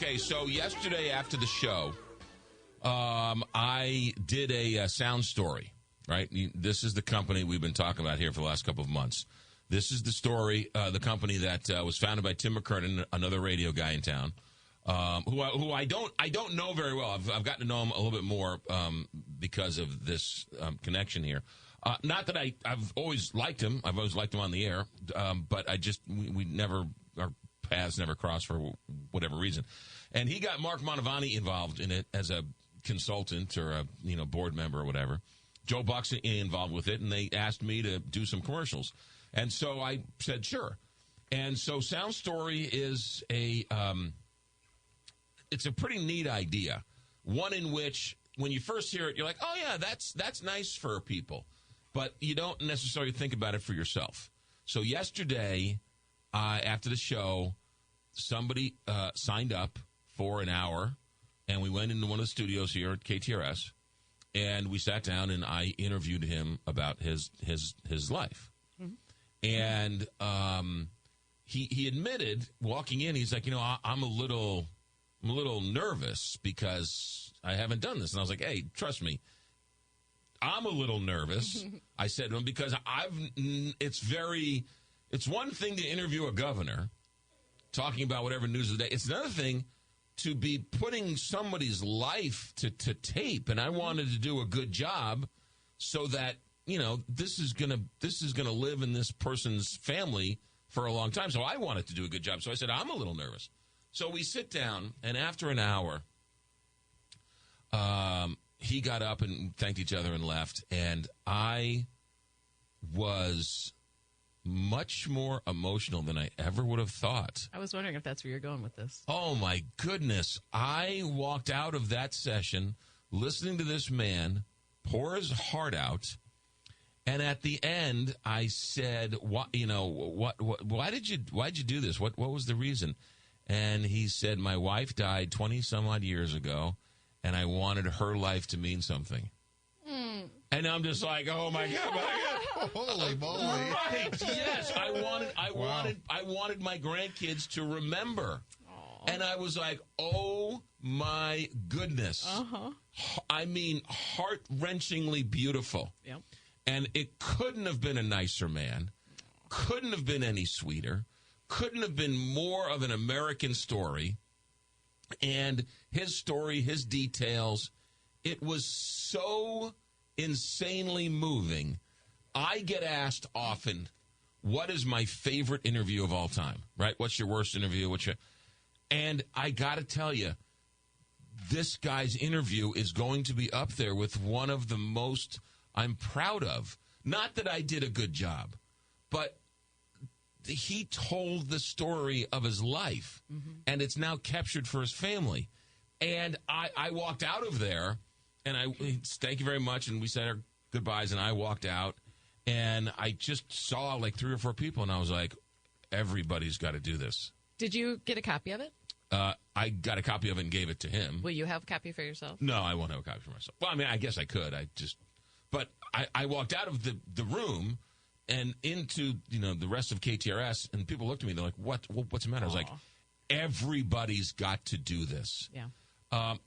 Okay, so yesterday after the show, I did a SoundStory, right? This is the company we've been talking about here for the last couple of months. This is the story, the company that was founded by Tim McKernan, another radio guy in town, who I don't know very well. I've gotten to know him a little bit more because of this connection here. Not that I've always liked him. I've always liked him on the air, but we never, our paths never crossed for whatever reason. And he got Mark Mantovani involved in it as a consultant or a board member or whatever. Joe Buck's involved with it, and they asked me to do some commercials. And so I said, sure. And so SoundStory is it's a pretty neat idea. One in which, when you first hear it, you're like, oh, yeah, that's nice for people. But you don't necessarily think about it for yourself. So yesterday, after the show, somebody signed up for an hour, and we went into one of the studios here at KTRS, and we sat down, and I interviewed him about his life. Mm-hmm. And he admitted, walking in, he's like, I'm a little nervous because I haven't done this. And I was like, hey, trust me, I'm a little nervous. I said to him, because it's one thing to interview a governor talking about whatever news of the day. It's another thing to be putting somebody's life to tape. And I wanted to do a good job so that, this is gonna live in this person's family for a long time. So I wanted to do a good job. So I said, I'm a little nervous. So we sit down, and after an hour, he got up and thanked each other and left. And I was much more emotional than I ever would have thought. I was wondering if that's where you're going with this. Oh, my goodness. I walked out of that session listening to this man pour his heart out. And at the end, I said, why did you do this? What was the reason? And he said, my wife died 20 some odd years ago, and I wanted her life to mean something. Mm. And I'm just like, oh my God. Holy moly. Right. Yes. I wanted my grandkids to remember. Aww. And I was like, oh my goodness. Uh-huh. I mean, heart-wrenchingly beautiful. Yep. And it couldn't have been a nicer man. Couldn't have been any sweeter. Couldn't have been more of an American story. And his story, his details, it was so insanely moving. I get asked often, what is my favorite interview of all time, right? What's your worst interview? And I got to tell you, this guy's interview is going to be up there with one of the most I'm proud of. Not that I did a good job, but he told the story of his life, and it's now captured for his family. And I walked out of there, and thank you very much, and we said our goodbyes, and I walked out, and I just saw like 3 or 4 people, and I was like, everybody's got to do this. Did you get a copy of it? I got a copy of it and gave it to him. Will you have a copy for yourself? No, I won't have a copy for myself. Well, I mean, I guess I could. But I walked out of the room and into, the rest of KTRS, and people looked at me, they're like, what's the matter? Aww. I was like, everybody's got to do this. Yeah.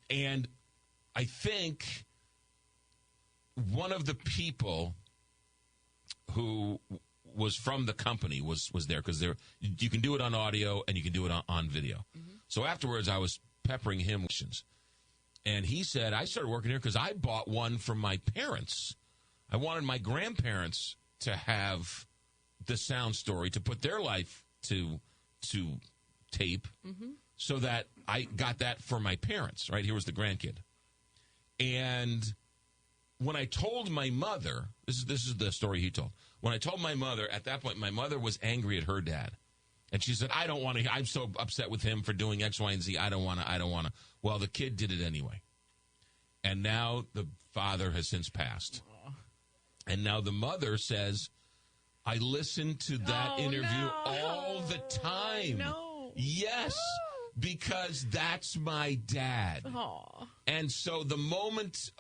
And I think one of the people who was from the company was there, because you can do it on audio and you can do it on video. Mm-hmm. So afterwards, I was peppering him with questions. And he said, I started working here because I bought one from my parents. I wanted my grandparents to have the SoundStory, to put their life to tape, so that I got that for my parents, right? Here was the grandkid. And when I told my mother, this is the story he told. When I told my mother, at that point, my mother was angry at her dad. And she said, I don't want to, I'm so upset with him for doing X, Y, and Z. I don't want to. Well, the kid did it anyway. And now the father has since passed. Aww. And now the mother says, I listen to that interview all the time. No. Yes, because that's my dad. Aww. And so the moment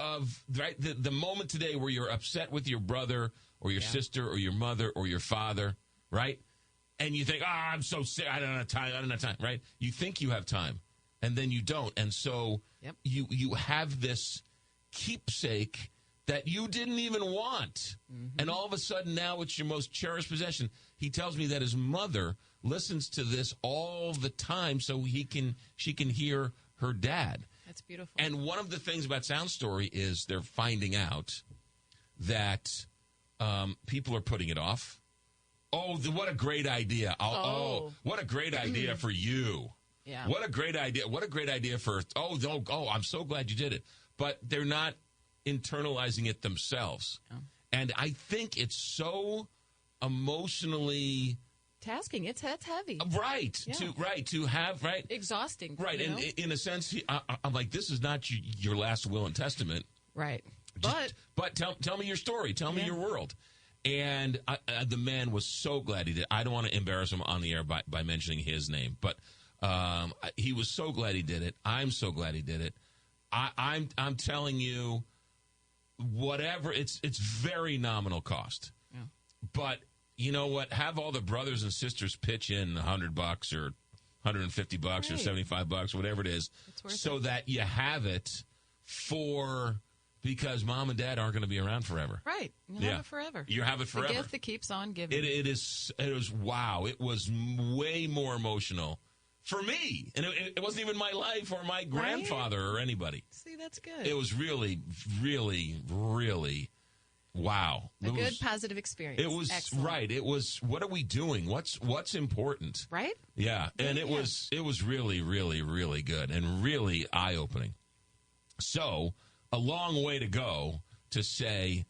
the moment today where you're upset with your brother or your sister or your mother or your father, right? And you think, I'm so sick, I don't have time, right? You think you have time. and then you don't. And so Yep. you have this keepsake that you didn't even want. And all of a sudden now it's your most cherished possession. He tells me that his mother listens to this all the time so she can hear her dad. That's beautiful. And one of the things about SoundStory is they're finding out that people are putting it off. Oh, what a great idea. What a great idea for you. Yeah. What a great idea. What a great idea for, I'm so glad you did it. But they're not internalizing it themselves. Yeah. And I think it's so emotionally tasking. It's heavy. Right. Yeah. To have, right. Exhausting. Right. And in a sense, I'm like, this is not your last will and testament. Right. But tell me your story. Tell me your world. And the man was so glad he did. I don't want to embarrass him on the air by mentioning his name, but he was so glad he did it. I'm so glad he did it. I'm telling you, whatever, it's very nominal cost. Yeah. But you know what? Have all the brothers and sisters pitch in $100 or $150 or $75, whatever it is, so that you have it because mom and dad aren't going to be around forever. Right. You'll have it forever. You have it forever. The gift that keeps on giving. It was wow. It was way more emotional for me. And it wasn't even my life or my grandfather or anybody. See, that's good. It was really, really, really wow. A good positive experience. It was excellent. Right. It was, what are we doing? What's important? Right? Yeah. And it was really, really, really good and really eye-opening. So, a long way to go to say,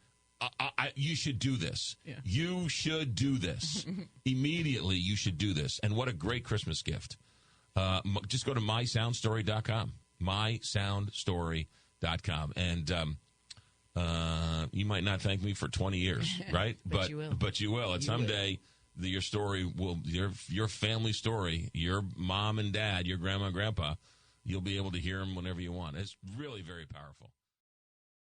you should do this. Yeah. You should do this. Immediately, you should do this. And what a great Christmas gift. Just go to mysoundstory.com. mysoundstory.com. And you might not thank me for 20 years, right? But you will. But you will. And someday, your story will, your family story, your mom and dad, your grandma and grandpa, you'll be able to hear them whenever you want. It's really very powerful.